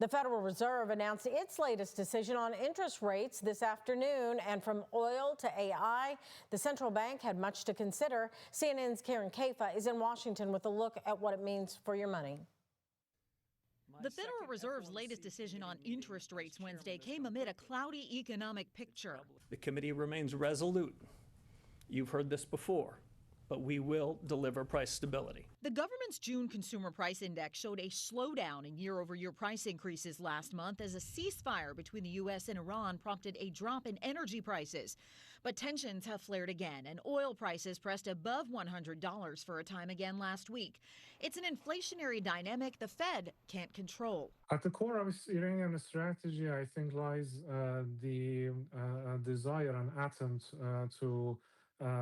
The Federal Reserve announced its latest decision on interest rates this afternoon, and from oil to AI, the central bank had much to consider. CNN's Karen Kafa is in Washington with a look at what it means for your money. The Federal Reserve's latest decision on interest rates Wednesday came amid a cloudy economic picture. The committee remains resolute. You've heard this before, but we will deliver price stability. The government's June Consumer Price Index showed a slowdown in year-over-year price increases last month as a ceasefire between the U.S. and Iran prompted a drop in energy prices. But tensions have flared again, and oil prices pressed above $100 for a time again last week. It's an inflationary dynamic the Fed can't control. At the core of Iranian strategy, I think, lies the desire and attempt to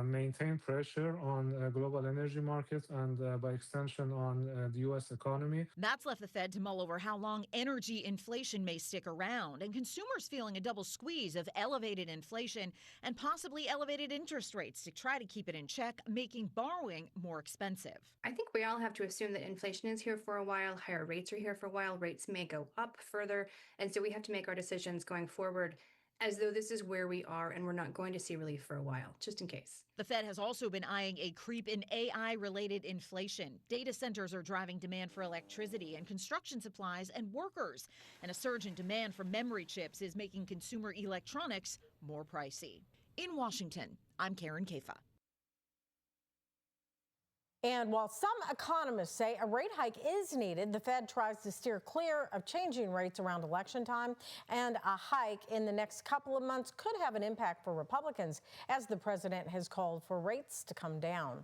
maintain pressure on global energy markets and by extension on the U.S. economy. That's left the Fed to mull over how long energy inflation may stick around, and consumers feeling a double squeeze of elevated inflation and possibly elevated interest rates to try to keep it in check, making borrowing more expensive. I think we all have to assume that inflation is here for a while, higher rates are here for a while, rates may go up further, and so we have to make our decisions going forward as though this is where we are and we're not going to see relief for a while, just in case. The Fed has also been eyeing a creep in AI-related inflation. Data centers are driving demand for electricity and construction supplies and workers. And a surge in demand for memory chips is making consumer electronics more pricey. In Washington, I'm Karen Kafa. And while some economists say a rate hike is needed, the Fed tries to steer clear of changing rates around election time, and a hike in the next couple of months could have an impact for Republicans, as the president has called for rates to come down.